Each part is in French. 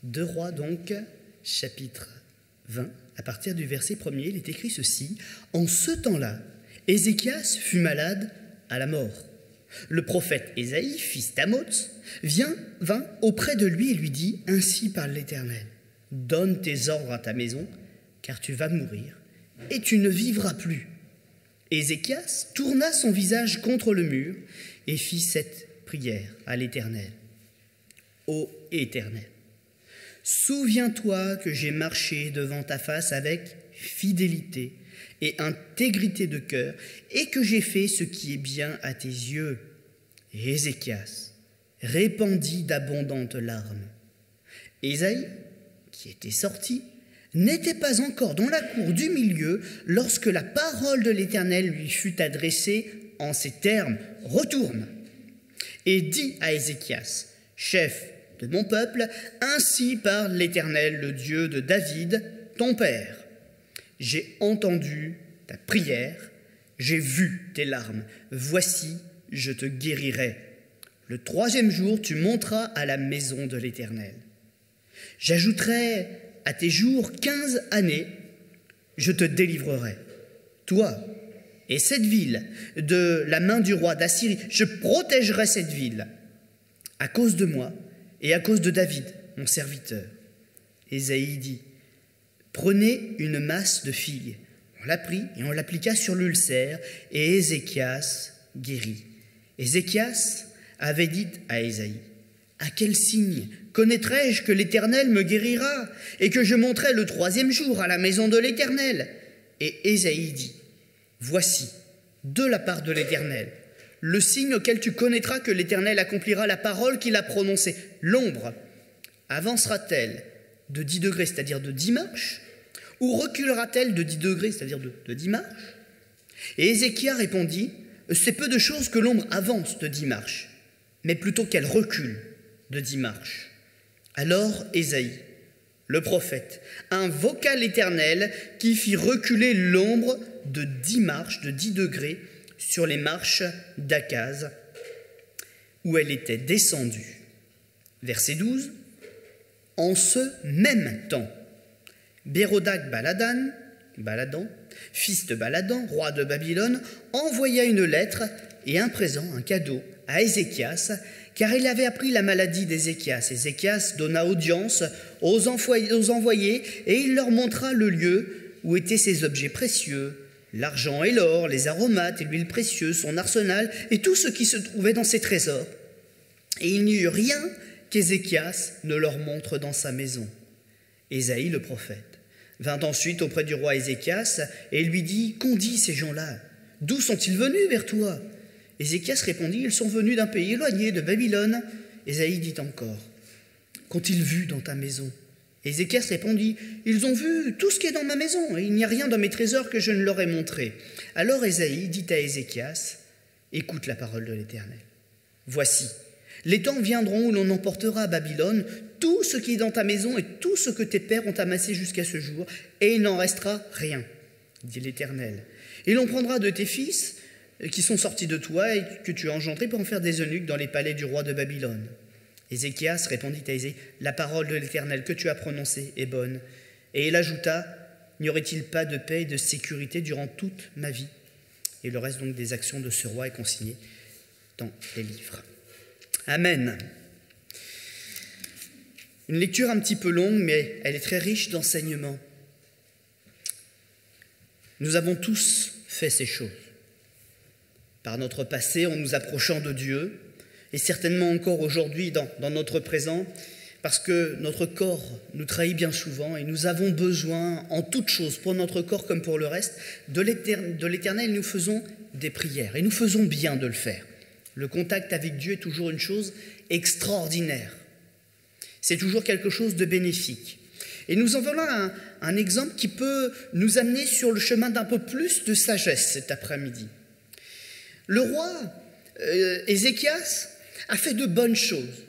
2 Rois donc, chapitre 20, à partir du verset 1er, il est écrit ceci. En ce temps-là, Ézéchias fut malade à la mort. Le prophète Ésaïe, fils d'Amoz, vint auprès de lui et lui dit, « Ainsi parle l'Éternel, donne tes ordres à ta maison, car tu vas mourir, et tu ne vivras plus. » Ézéchias tourna son visage contre le mur et fit cette prière à l'Éternel. « Ô Éternel, souviens-toi que j'ai marché devant ta face avec fidélité et intégrité de cœur, et que j'ai fait ce qui est bien à tes yeux. » Et Ézéchias répandit d'abondantes larmes. Ésaïe, qui était sorti, n'était pas encore dans la cour du milieu lorsque la parole de l'Éternel lui fut adressée en ces termes, « Retourne et dis à Ézéchias, chef de mon peuple, ainsi parle l'Éternel, le Dieu de David, ton père. J'ai entendu ta prière, j'ai vu tes larmes. Voici, je te guérirai. Le 3e jour, tu monteras à la maison de l'Éternel. J'ajouterai à tes jours 15 années, je te délivrerai. Toi et cette ville de la main du roi d'Assyrie, je protégerai cette ville à cause de moi et à cause de David, mon serviteur. » Ésaïe dit, « Prenez une masse de figues. » On la prit et on l'appliqua sur l'ulcère, et Ézéchias guérit. Ézéchias avait dit à Ésaïe, « À quel signe connaîtrai-je que l'Éternel me guérira et que je monterai le 3e jour à la maison de l'Éternel ?» Et Ésaïe dit, « Voici, de la part de l'Éternel, le signe auquel tu connaîtras que l'Éternel accomplira la parole qu'il a prononcée. L'ombre avancera-t-elle de 10 degrés, c'est-à-dire de 10 marches, ou reculera-t-elle de 10 degrés, c'est-à-dire de 10 marches ?» Et Ézéchias répondit, « C'est peu de choses que l'ombre avance de 10 marches, mais plutôt qu'elle recule de 10 marches. » Alors Ésaïe, le prophète, invoqua l'Éternel qui fit reculer l'ombre de 10 marches, de 10 degrés, sur les marches d'Akaz, où elle était descendue. Verset 12. En ce même temps, Bérodac Baladan, fils de Baladan, roi de Babylone, envoya une lettre et un présent, un cadeau, à Ézéchias, car il avait appris la maladie d'Ézéchias. Ézéchias donna audience aux envoyés et il leur montra le lieu où étaient ses objets précieux, l'argent et l'or, les aromates et l'huile précieuse, son arsenal et tout ce qui se trouvait dans ses trésors. Et il n'y eut rien qu'Ézéchias ne leur montre dans sa maison. Ésaïe, le prophète, vint ensuite auprès du roi Ézéchias et lui dit, « Qu'ont dit ces gens-là? D'où sont-ils venus vers toi ?» Ézéchias répondit, « Ils sont venus d'un pays éloigné, de Babylone. » Ésaïe dit encore, « Qu'ont-ils vu dans ta maison ?» Ézéchias répondit, « Ils ont vu tout ce qui est dans ma maison, et il n'y a rien dans mes trésors que je ne leur ai montré. » Alors Ésaïe dit à Ézéchias, « Écoute la parole de l'Éternel. Voici, les temps viendront où l'on emportera à Babylone tout ce qui est dans ta maison et tout ce que tes pères ont amassé jusqu'à ce jour, et il n'en restera rien, dit l'Éternel. Et l'on prendra de tes fils qui sont sortis de toi et que tu as engendrés pour en faire des eunuques dans les palais du roi de Babylone. » Ézéchias répondit à Ésaïe, « La parole de l'Éternel que tu as prononcée est bonne. » Et il ajouta, « N'y aurait-il pas de paix et de sécurité durant toute ma vie ?» Et le reste donc des actions de ce roi est consigné dans les livres. Amen. Une lecture un petit peu longue, mais elle est très riche d'enseignements. Nous avons tous fait ces choses. Par notre passé, en nous approchant de Dieu, et certainement encore aujourd'hui dans notre présent, parce que notre corps nous trahit bien souvent et nous avons besoin en toute chose, pour notre corps comme pour le reste, de l'Éternel. Nous faisons des prières et nous faisons bien de le faire. Le contact avec Dieu est toujours une chose extraordinaire. C'est toujours quelque chose de bénéfique. Et nous en voilà un exemple qui peut nous amener sur le chemin d'un peu plus de sagesse cet après-midi. Le roi Ézéchias a fait de bonnes choses.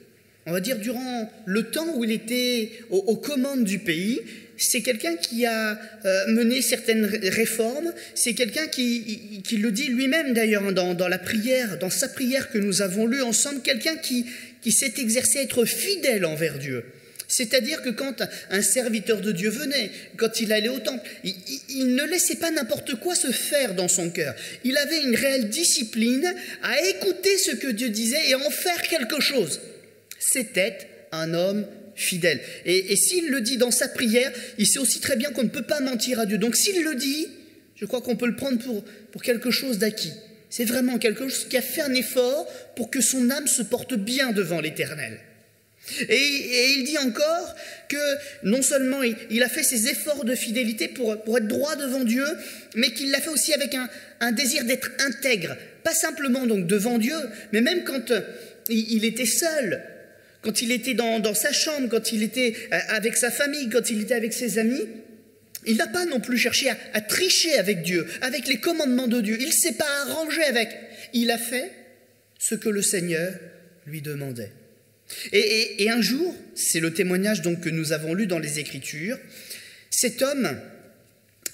On va dire durant le temps où il était aux commandes du pays, c'est quelqu'un qui a mené certaines réformes, c'est quelqu'un qui le dit lui-même d'ailleurs dans la prière, dans sa prière que nous avons lue ensemble, quelqu'un qui s'est exercé à être fidèle envers Dieu. C'est-à-dire que quand un serviteur de Dieu venait, quand il allait au temple, il ne laissait pas n'importe quoi se faire dans son cœur. Il avait une réelle discipline à écouter ce que Dieu disait et en faire quelque chose. C'était un homme fidèle. Et s'il le dit dans sa prière, il sait aussi très bien qu'on ne peut pas mentir à Dieu. Donc s'il le dit, je crois qu'on peut le prendre pour quelque chose d'acquis. C'est vraiment quelque chose qui a fait un effort pour que son âme se porte bien devant l'Éternel. Et il dit encore que non seulement il a fait ses efforts de fidélité pour être droit devant Dieu, mais qu'il l'a fait aussi avec un désir d'être intègre. Pas simplement donc devant Dieu, mais même quand il était seul, quand il était dans sa chambre, quand il était avec sa famille, quand il était avec ses amis. Il n'a pas non plus cherché à tricher avec Dieu, avec les commandements de Dieu. Il ne s'est pas arrangé avec. Il a fait ce que le Seigneur lui demandait. Et un jour, c'est le témoignage donc que nous avons lu dans les Écritures, cet homme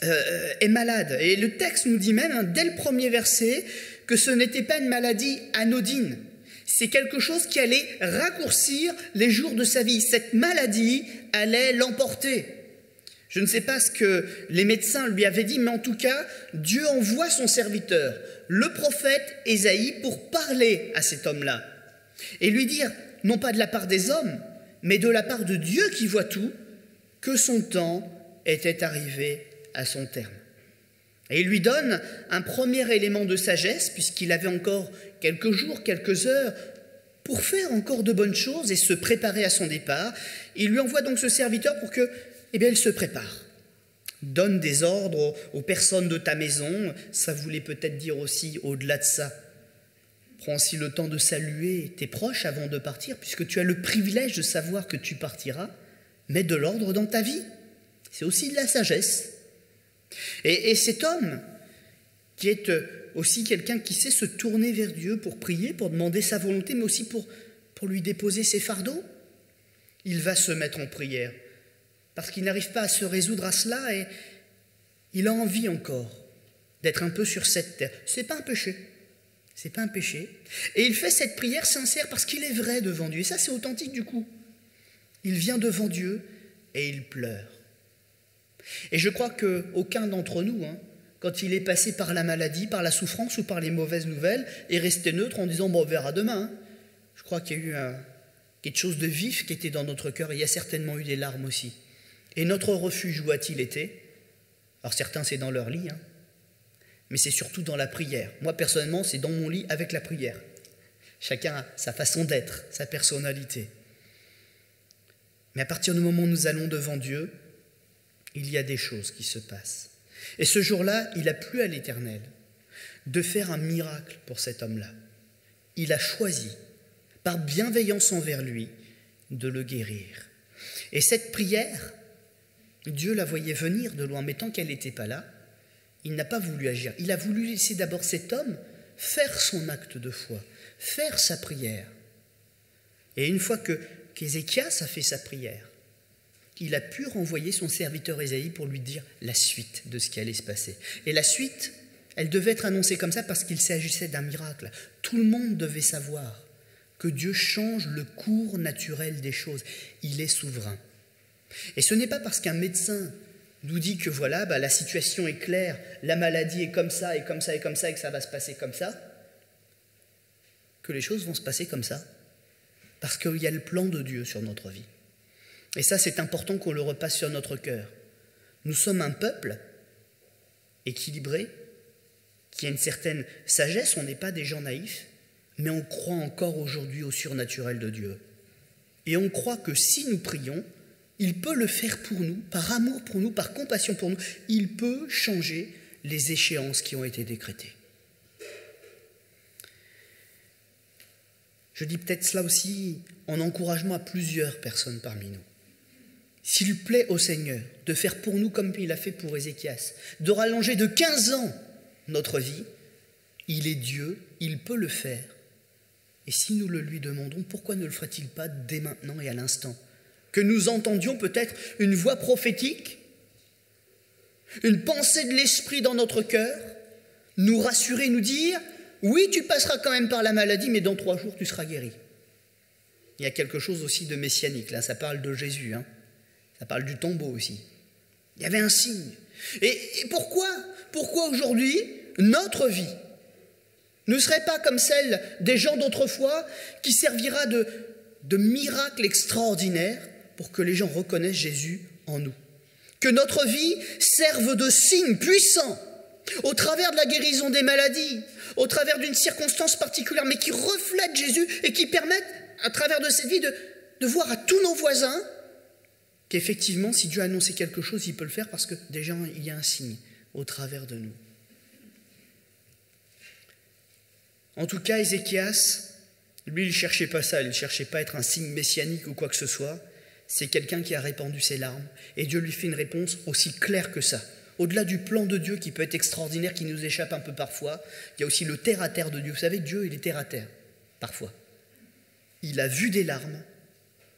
est malade. Et le texte nous dit même, dès le premier verset, que ce n'était pas une maladie anodine. C'est quelque chose qui allait raccourcir les jours de sa vie. Cette maladie allait l'emporter. Je ne sais pas ce que les médecins lui avaient dit, mais en tout cas, Dieu envoie son serviteur, le prophète Ésaïe, pour parler à cet homme-là et lui dire, non pas de la part des hommes, mais de la part de Dieu qui voit tout, que son temps était arrivé à son terme. Et il lui donne un premier élément de sagesse, puisqu'il avait encore quelques jours, quelques heures, pour faire encore de bonnes choses et se préparer à son départ. Il lui envoie donc ce serviteur pour que, il se prépare. Donne des ordres aux personnes de ta maison, ça voulait peut-être dire aussi au-delà de ça. Prends aussi le temps de saluer tes proches avant de partir, puisque tu as le privilège de savoir que tu partiras. Mets de l'ordre dans ta vie. C'est aussi de la sagesse. Et cet homme, qui est aussi quelqu'un qui sait se tourner vers Dieu pour prier, pour demander sa volonté, mais aussi pour lui déposer ses fardeaux, il va se mettre en prière, parce qu'il n'arrive pas à se résoudre à cela et il a envie encore d'être un peu sur cette terre. C'est pas un péché. C'est pas un péché. Et il fait cette prière sincère parce qu'il est vrai devant Dieu. Et ça, c'est authentique du coup. Il vient devant Dieu et il pleure. Et je crois qu'aucun d'entre nous, quand il est passé par la maladie, par la souffrance ou par les mauvaises nouvelles, est resté neutre en disant « bon, on verra demain ». Je crois qu'il y a eu quelque chose de vif qui était dans notre cœur. Et il y a certainement eu des larmes aussi. Et notre refuge, où a-t-il été? Alors certains, c'est dans leur lit, mais c'est surtout dans la prière. Moi, personnellement, c'est dans mon lit avec la prière. Chacun a sa façon d'être, sa personnalité. Mais à partir du moment où nous allons devant Dieu, il y a des choses qui se passent. Et ce jour-là, il a plu à l'Éternel de faire un miracle pour cet homme-là. Il a choisi, par bienveillance envers lui, de le guérir. Et cette prière, Dieu la voyait venir de loin, mais tant qu'elle n'était pas là, il n'a pas voulu agir. Il a voulu laisser d'abord cet homme faire son acte de foi, faire sa prière. Et une fois qu'Ézéchias a fait sa prière, il a pu renvoyer son serviteur Ésaïe pour lui dire la suite de ce qui allait se passer. Et la suite, elle devait être annoncée comme ça parce qu'il s'agissait d'un miracle. Tout le monde devait savoir que Dieu change le cours naturel des choses. Il est souverain. Et ce n'est pas parce qu'un médecin nous dit que voilà, la situation est claire, la maladie est comme ça, et comme ça, et comme ça, et que ça va se passer comme ça, que les choses vont se passer comme ça. Parce qu'il y a le plan de Dieu sur notre vie. Et ça, c'est important qu'on le repasse sur notre cœur. Nous sommes un peuple équilibré, qui a une certaine sagesse, on n'est pas des gens naïfs, mais on croit encore aujourd'hui au surnaturel de Dieu. Et on croit que si nous prions, il peut le faire pour nous, par amour pour nous, par compassion pour nous. Il peut changer les échéances qui ont été décrétées. Je dis peut-être cela aussi en encouragement à plusieurs personnes parmi nous. S'il plaît au Seigneur de faire pour nous comme il a fait pour Ézéchias, de rallonger de 15 ans notre vie, il est Dieu, il peut le faire. Et si nous le lui demandons, pourquoi ne le ferait-il pas dès maintenant et à l'instant ? Que nous entendions peut-être une voix prophétique, une pensée de l'esprit dans notre cœur, nous rassurer, nous dire « Oui, tu passeras quand même par la maladie, mais dans 3 jours, tu seras guéri. » Il y a quelque chose aussi de messianique. Là, ça parle de Jésus. Ça parle du tombeau aussi. Il y avait un signe. Et pourquoi aujourd'hui, notre vie ne serait pas comme celle des gens d'autrefois qui servira de miracle extraordinaire pour que les gens reconnaissent Jésus en nous? Que notre vie serve de signe puissant au travers de la guérison des maladies, au travers d'une circonstance particulière, mais qui reflète Jésus et qui permettent, à travers de cette vie, de voir à tous nos voisins qu'effectivement, si Dieu a annoncé quelque chose, il peut le faire parce que déjà, il y a un signe au travers de nous. En tout cas, Ézéchias, lui, il ne cherchait pas ça, il ne cherchait pas à être un signe messianique ou quoi que ce soit. C'est quelqu'un qui a répandu ses larmes et Dieu lui fait une réponse aussi claire que ça. Au-delà du plan de Dieu qui peut être extraordinaire, qui nous échappe un peu parfois, il y a aussi le terre-à-terre de Dieu. Vous savez, Dieu, il est terre-à-terre, parfois. Il a vu des larmes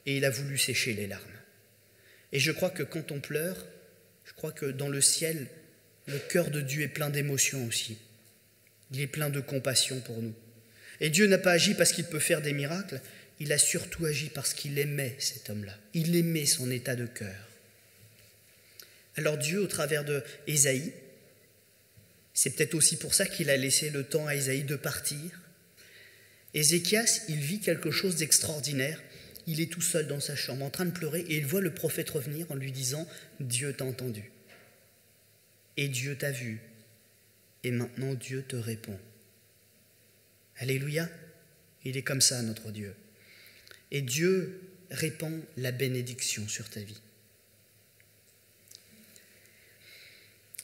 et il a voulu sécher les larmes. Et je crois que quand on pleure, je crois que dans le ciel, le cœur de Dieu est plein d'émotions aussi. Il est plein de compassion pour nous. Et Dieu n'a pas agi parce qu'il peut faire des miracles, il a surtout agi parce qu'il aimait cet homme-là. Il aimait son état de cœur. Alors Dieu, au travers de Ésaïe, c'est peut-être aussi pour ça qu'il a laissé le temps à Ésaïe de partir. Ézéchias, il vit quelque chose d'extraordinaire. Il est tout seul dans sa chambre en train de pleurer et il voit le prophète revenir en lui disant « Dieu t'a entendu et Dieu t'a vu et maintenant Dieu te répond. » Alléluia, il est comme ça notre Dieu. Et Dieu répand la bénédiction sur ta vie.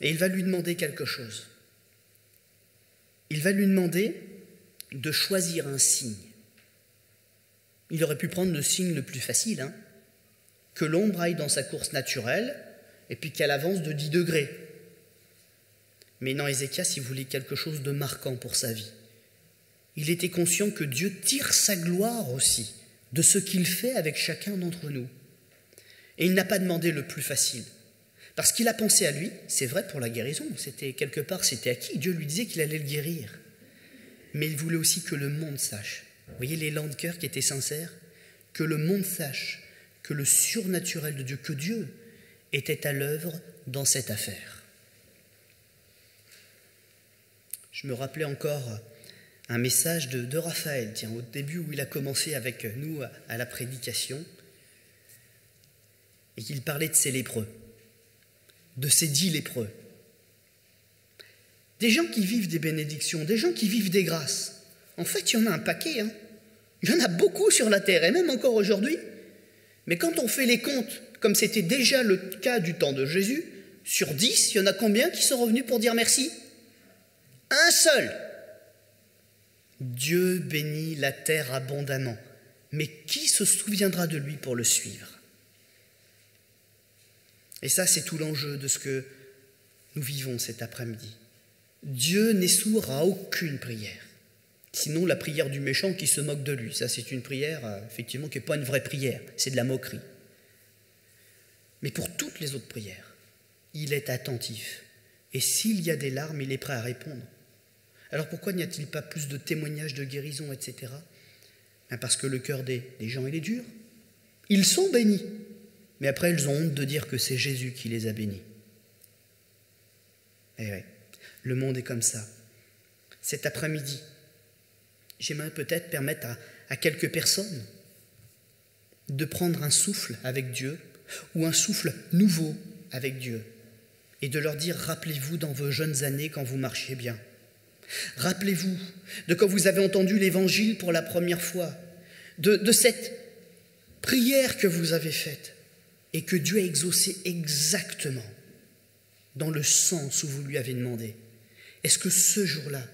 Et il va lui demander quelque chose. Il va lui demander de choisir un signe. Il aurait pu prendre le signe le plus facile, que l'ombre aille dans sa course naturelle et puis qu'elle avance de 10 degrés. Mais non, Ézéchias, il voulait quelque chose de marquant pour sa vie. Il était conscient que Dieu tire sa gloire aussi de ce qu'il fait avec chacun d'entre nous. Et il n'a pas demandé le plus facile. Parce qu'il a pensé à lui, c'est vrai pour la guérison, c'était quelque part, c'était acquis. Dieu lui disait qu'il allait le guérir. Mais il voulait aussi que le monde sache. Vous voyez l'élan de cœur qui était sincère? Que le monde sache que le surnaturel de Dieu, que Dieu était à l'œuvre dans cette affaire. Je me rappelais encore un message de Raphaël, tiens, au début où il a commencé avec nous à la prédication, et qu'il parlait de ces lépreux, de ces 10 lépreux. Des gens qui vivent des bénédictions, des gens qui vivent des grâces. En fait, il y en a un paquet, Il y en a beaucoup sur la terre, et même encore aujourd'hui. Mais quand on fait les comptes, comme c'était déjà le cas du temps de Jésus, sur 10, il y en a combien qui sont revenus pour dire merci? Un seul. Dieu bénit la terre abondamment, mais qui se souviendra de lui pour le suivre? Et ça, c'est tout l'enjeu de ce que nous vivons cet après-midi. Dieu n'est sourd à aucune prière. Sinon, la prière du méchant qui se moque de lui, ça c'est une prière, effectivement, qui n'est pas une vraie prière, c'est de la moquerie. Mais pour toutes les autres prières, il est attentif. Et s'il y a des larmes, il est prêt à répondre. Alors pourquoi n'y a-t-il pas plus de témoignages de guérison, etc. Parce que le cœur des gens, il est dur. Ils sont bénis, mais après ils ont honte de dire que c'est Jésus qui les a bénis. Eh oui, le monde est comme ça. Cet après-midi, j'aimerais peut-être permettre à quelques personnes de prendre un souffle avec Dieu ou un souffle nouveau avec Dieu et de leur dire, rappelez-vous dans vos jeunes années quand vous marchiez bien. Rappelez-vous de quand vous avez entendu l'évangile pour la première fois, de cette prière que vous avez faite et que Dieu a exaucé exactement dans le sens où vous lui avez demandé. Est-ce que ce jour-là,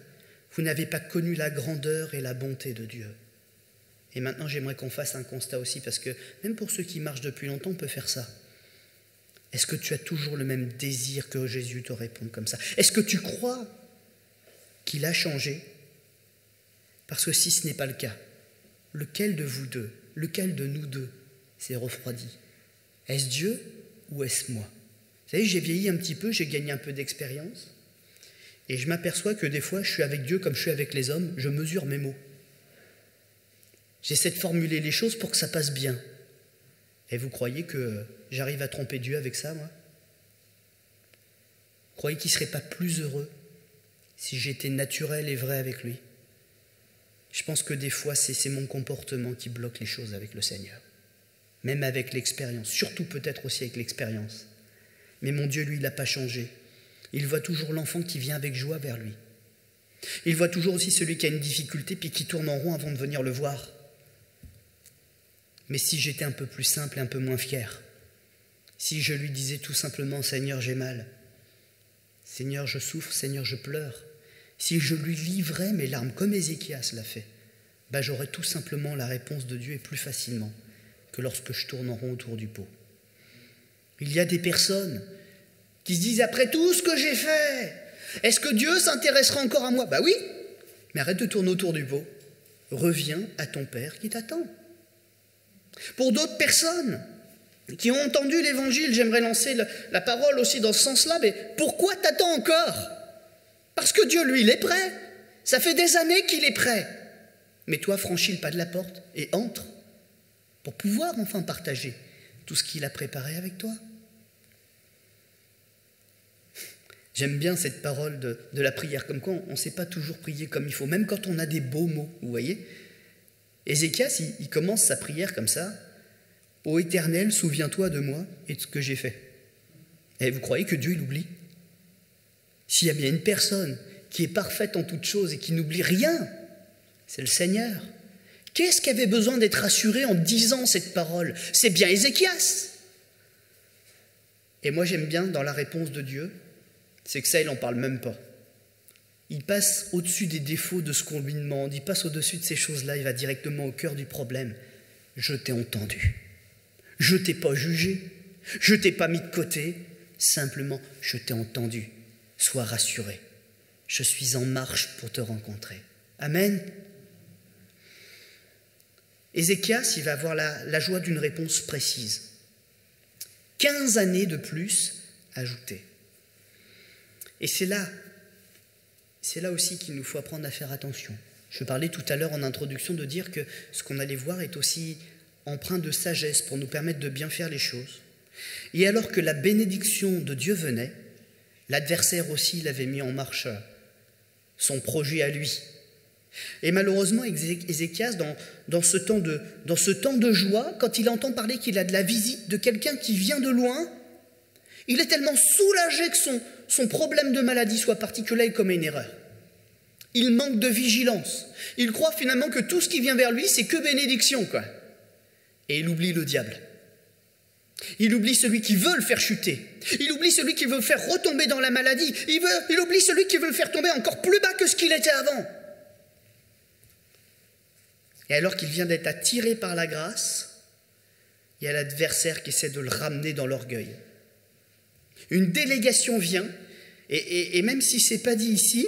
vous n'avez pas connu la grandeur et la bonté de Dieu? Et maintenant, j'aimerais qu'on fasse un constat aussi, parce que même pour ceux qui marchent depuis longtemps, on peut faire ça. Est-ce que tu as toujours le même désir que Jésus te réponde comme ça? Est-ce que tu crois qu'il a changé? Parce que si ce n'est pas le cas, lequel de vous deux, lequel de nous deux s'est refroidi? Est-ce Dieu ou est-ce moi? Vous savez, j'ai vieilli un petit peu, j'ai gagné un peu d'expérience. Et je m'aperçois que des fois, je suis avec Dieu comme je suis avec les hommes, je mesure mes mots. J'essaie de formuler les choses pour que ça passe bien. Et vous croyez que j'arrive à tromper Dieu avec ça, moi? Vous croyez qu'il ne serait pas plus heureux si j'étais naturel et vrai avec lui? Je pense que des fois, c'est mon comportement qui bloque les choses avec le Seigneur. Même avec l'expérience, surtout peut-être aussi avec l'expérience. Mais mon Dieu, lui, il n'a pas changé. Il voit toujours l'enfant qui vient avec joie vers lui. Il voit toujours aussi celui qui a une difficulté puis qui tourne en rond avant de venir le voir. Mais si j'étais un peu plus simple et un peu moins fier, si je lui disais tout simplement « Seigneur, j'ai mal. Seigneur, je souffre. Seigneur, je pleure. » Si je lui livrais mes larmes, comme Ézéchias l'a fait, j'aurais tout simplement la réponse de Dieu et plus facilement que lorsque je tourne en rond autour du pot. Il y a des personnes qui se disent « Après tout ce que j'ai fait, est-ce que Dieu s'intéressera encore à moi ?» Oui, mais arrête de tourner autour du pot. Reviens à ton Père qui t'attend. Pour d'autres personnes qui ont entendu l'Évangile, j'aimerais lancer la parole aussi dans ce sens-là, mais pourquoi t'attends encore? Parce que Dieu, lui, il est prêt. Ça fait des années qu'il est prêt. Mais toi, franchis le pas de la porte et entre pour pouvoir enfin partager tout ce qu'il a préparé avec toi. J'aime bien cette parole de la prière, comme quoi on ne sait pas toujours prier comme il faut, même quand on a des beaux mots, vous voyez. Ézéchias, il commence sa prière comme ça. « Ô Éternel, souviens-toi de moi et de ce que j'ai fait. » Et vous croyez que Dieu, il oublie? S'il y a bien une personne qui est parfaite en toutes choses et qui n'oublie rien, c'est le Seigneur. Qu'est-ce qui avait besoin d'être rassuré en disant cette parole? C'est bien Ézéchias. Et moi, j'aime bien dans la réponse de Dieu, c'est que ça, il n'en parle même pas. Il passe au-dessus des défauts de ce qu'on lui demande, il passe au-dessus de ces choses-là, il va directement au cœur du problème. Je t'ai entendu, je t'ai pas jugé, je t'ai pas mis de côté, simplement je t'ai entendu. Sois rassuré, je suis en marche pour te rencontrer. Amen. Ézéchias, il va avoir la joie d'une réponse précise. 15 années de plus ajoutées. Et c'est là aussi qu'il nous faut apprendre à faire attention. Je parlais tout à l'heure en introduction de dire que ce qu'on allait voir est aussi empreint de sagesse pour nous permettre de bien faire les choses. Et alors que la bénédiction de Dieu venait, l'adversaire aussi l'avait mis en marche son projet à lui. Et malheureusement, Ézéchias, dans ce temps de joie, quand il entend parler qu'il a de la visite de quelqu'un qui vient de loin, il est tellement soulagé que son problème de maladie soit parti que là, il commet une erreur. Il manque de vigilance. Il croit finalement que tout ce qui vient vers lui, c'est que bénédiction, quoi. Et il oublie le diable. Il oublie celui qui veut le faire chuter. Il oublie celui qui veut le faire retomber dans la maladie. Il oublie celui qui veut le faire tomber encore plus bas que ce qu'il était avant. Et alors qu'il vient d'être attiré par la grâce, il y a l'adversaire qui essaie de le ramener dans l'orgueil. Une délégation vient, et même si ce n'est pas dit ici,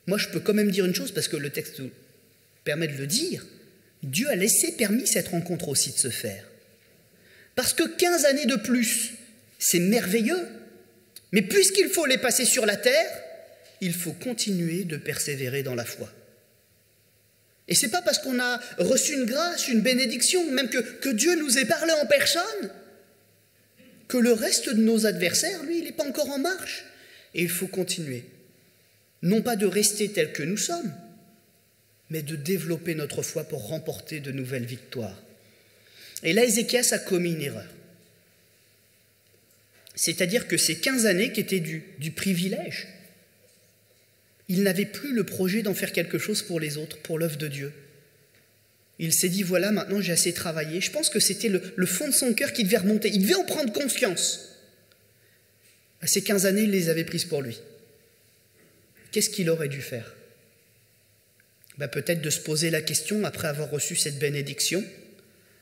moi je peux quand même dire une chose, parce que le texte permet de le dire, Dieu a permis cette rencontre aussi de se faire. Parce que 15 années de plus, c'est merveilleux, mais puisqu'il faut les passer sur la terre, il faut continuer de persévérer dans la foi. Et ce n'est pas parce qu'on a reçu une grâce, une bénédiction, même que Dieu nous ait parlé en personne, que le reste de nos adversaires, lui, il n'est pas encore en marche. Et il faut continuer. Non pas de rester tels que nous sommes, mais de développer notre foi pour remporter de nouvelles victoires. Et là, Ézéchias a commis une erreur. C'est-à-dire que ces 15 années qui étaient du privilège, il n'avait plus le projet d'en faire quelque chose pour les autres, pour l'œuvre de Dieu. Il s'est dit, voilà, maintenant j'ai assez travaillé. Je pense que c'était le fond de son cœur qui devait remonter. Il devait en prendre conscience. Ces 15 années, il les avait prises pour lui. Qu'est-ce qu'il aurait dû faire? Peut-être de se poser la question, après avoir reçu cette bénédiction,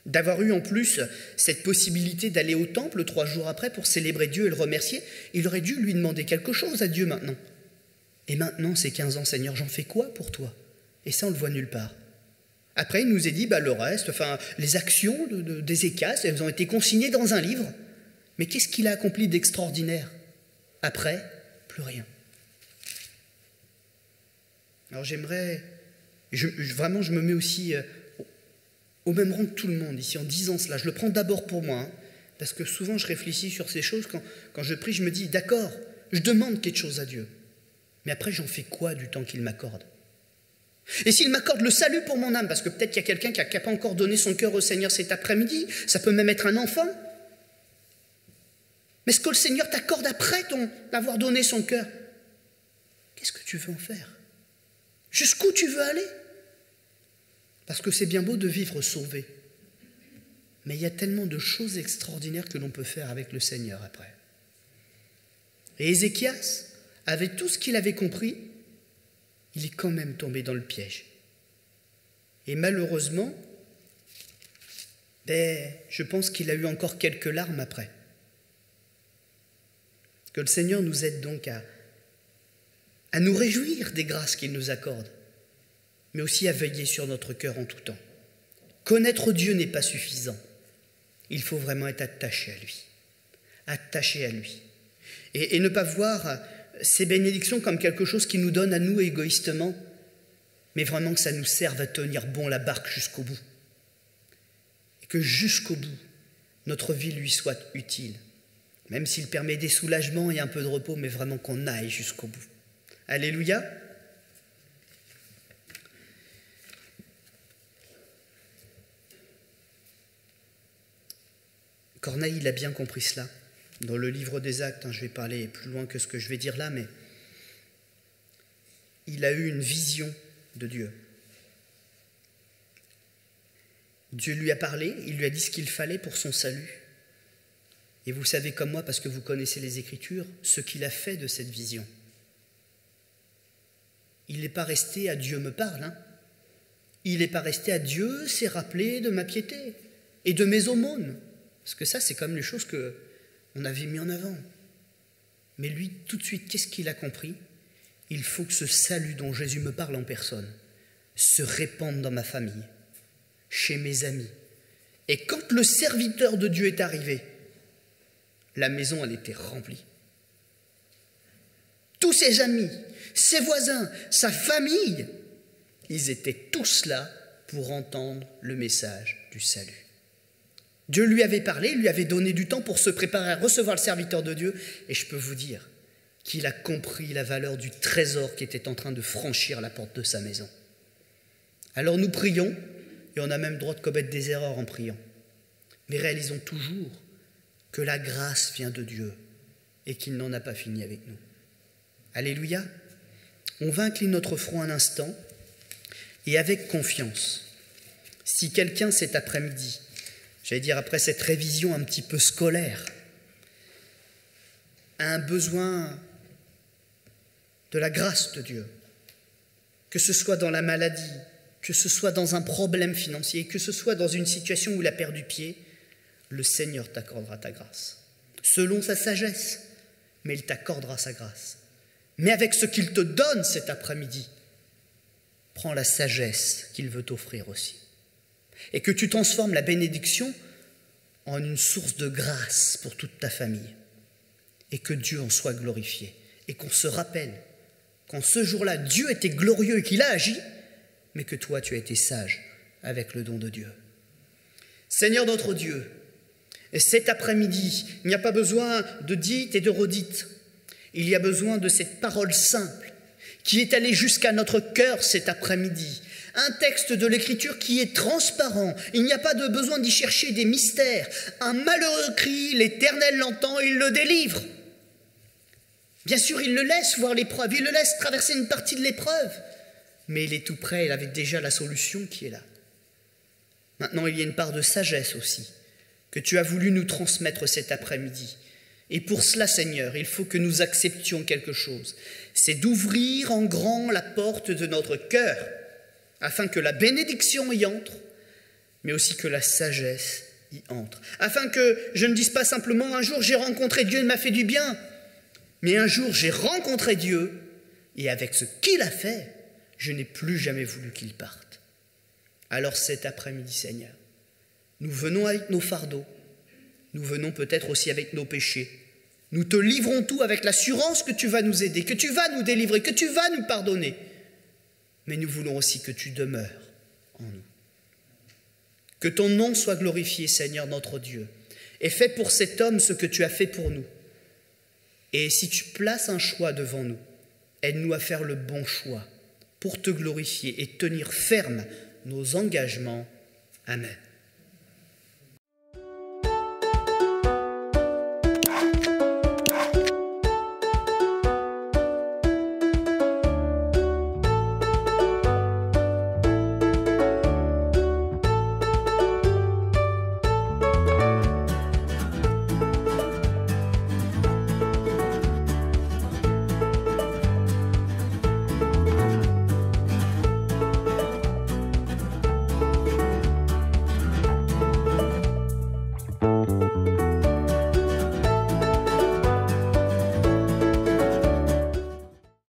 d'avoir eu en plus cette possibilité d'aller au temple 3 jours après pour célébrer Dieu et le remercier. Il aurait dû lui demander quelque chose à Dieu maintenant. Et maintenant, ces 15 ans, Seigneur, j'en fais quoi pour toi? Et ça, on ne le voit nulle part. Après, il nous est dit, le reste, les actions d'Ézéchias, elles ont été consignées dans un livre. Mais qu'est-ce qu'il a accompli d'extraordinaire? Après, plus rien. Alors j'aimerais, vraiment, je me mets aussi au même rang que tout le monde ici, en disant cela. Je le prends d'abord pour moi, hein, parce que souvent je réfléchis sur ces choses. Quand je prie, je me dis, d'accord, je demande quelque chose à Dieu. Mais après, j'en fais quoi du temps qu'il m'accorde? Et s'il m'accorde le salut pour mon âme, parce que peut-être qu'il y a quelqu'un qui n'a pas encore donné son cœur au Seigneur cet après-midi, ça peut même être un enfant. Mais ce que le Seigneur t'accorde après d'avoir donné son cœur, qu'est-ce que tu veux en faire? Jusqu'où tu veux aller? Parce que c'est bien beau de vivre sauvé, mais il y a tellement de choses extraordinaires que l'on peut faire avec le Seigneur après. Et Ézéchias, avec tout ce qu'il avait compris, il est quand même tombé dans le piège. Et malheureusement, je pense qu'il a eu encore quelques larmes après. Que le Seigneur nous aide donc à nous réjouir des grâces qu'il nous accorde, mais aussi à veiller sur notre cœur en tout temps. Connaître Dieu n'est pas suffisant. Il faut vraiment être attaché à lui. Attaché à lui. Et ne pas voir ces bénédictions comme quelque chose qui nous donne à nous égoïstement, mais vraiment que ça nous serve à tenir bon la barque jusqu'au bout. Et que jusqu'au bout, notre vie lui soit utile. Même s'il permet des soulagements et un peu de repos, mais vraiment qu'on aille jusqu'au bout. Alléluia. Corneille, il a bien compris cela. Dans le livre des Actes, je vais pas aller plus loin que ce que je vais dire là, mais il a eu une vision de Dieu. Dieu lui a parlé, il lui a dit ce qu'il fallait pour son salut. Et vous savez comme moi, parce que vous connaissez les Écritures, ce qu'il a fait de cette vision. Il n'est pas resté à Dieu me parle. Hein. Il n'est pas resté à Dieu s'est rappelé de ma piété et de mes aumônes. Parce que ça, c'est comme les choses qu'on avait mis en avant. Mais lui, tout de suite, qu'est-ce qu'il a compris? Il faut que ce salut dont Jésus me parle en personne se répande dans ma famille, chez mes amis. Et quand le serviteur de Dieu est arrivé, la maison, elle était remplie. Tous ses amis, ses voisins, sa famille, ils étaient tous là pour entendre le message du salut. Dieu lui avait parlé, il lui avait donné du temps pour se préparer à recevoir le serviteur de Dieu. Et je peux vous dire qu'il a compris la valeur du trésor qui était en train de franchir la porte de sa maison. Alors nous prions, et on a même le droit de commettre des erreurs en priant. Mais réalisons toujours que la grâce vient de Dieu et qu'il n'en a pas fini avec nous. Alléluia. On va incliner notre front un instant et avec confiance. Si quelqu'un cet après-midi, j'allais dire après cette révision un petit peu scolaire, a un besoin de la grâce de Dieu, que ce soit dans la maladie, que ce soit dans un problème financier, que ce soit dans une situation où il a perdu pied, le Seigneur t'accordera ta grâce, selon sa sagesse, mais il t'accordera sa grâce. Mais avec ce qu'il te donne cet après-midi, prends la sagesse qu'il veut t'offrir aussi. Et que tu transformes la bénédiction en une source de grâce pour toute ta famille. Et que Dieu en soit glorifié. Et qu'on se rappelle qu'en ce jour-là, Dieu était glorieux et qu'il a agi, mais que toi, tu as été sage avec le don de Dieu. Seigneur notre Dieu, et cet après-midi, il n'y a pas besoin de dites et de redites. Il y a besoin de cette parole simple qui est allée jusqu'à notre cœur cet après-midi. Un texte de l'Écriture qui est transparent. Il n'y a pas de besoin d'y chercher des mystères. Un malheureux crie, l'Éternel l'entend, il le délivre. Bien sûr, il le laisse voir l'épreuve, il le laisse traverser une partie de l'épreuve. Mais il est tout près, il avait déjà la solution qui est là. Maintenant, il y a une part de sagesse aussi, que tu as voulu nous transmettre cet après-midi. Et pour cela, Seigneur, il faut que nous acceptions quelque chose. C'est d'ouvrir en grand la porte de notre cœur, afin que la bénédiction y entre, mais aussi que la sagesse y entre. Afin que je ne dise pas simplement « un jour j'ai rencontré Dieu, il m'a fait du bien », mais un jour j'ai rencontré Dieu, et avec ce qu'il a fait, je n'ai plus jamais voulu qu'il parte. Alors cet après-midi, Seigneur, nous venons avec nos fardeaux, nous venons peut-être aussi avec nos péchés. Nous te livrons tout avec l'assurance que tu vas nous aider, que tu vas nous délivrer, que tu vas nous pardonner. Mais nous voulons aussi que tu demeures en nous. Que ton nom soit glorifié, Seigneur notre Dieu. Et fais pour cet homme ce que tu as fait pour nous. Et si tu places un choix devant nous, aide-nous à faire le bon choix pour te glorifier et tenir ferme nos engagements. Amen.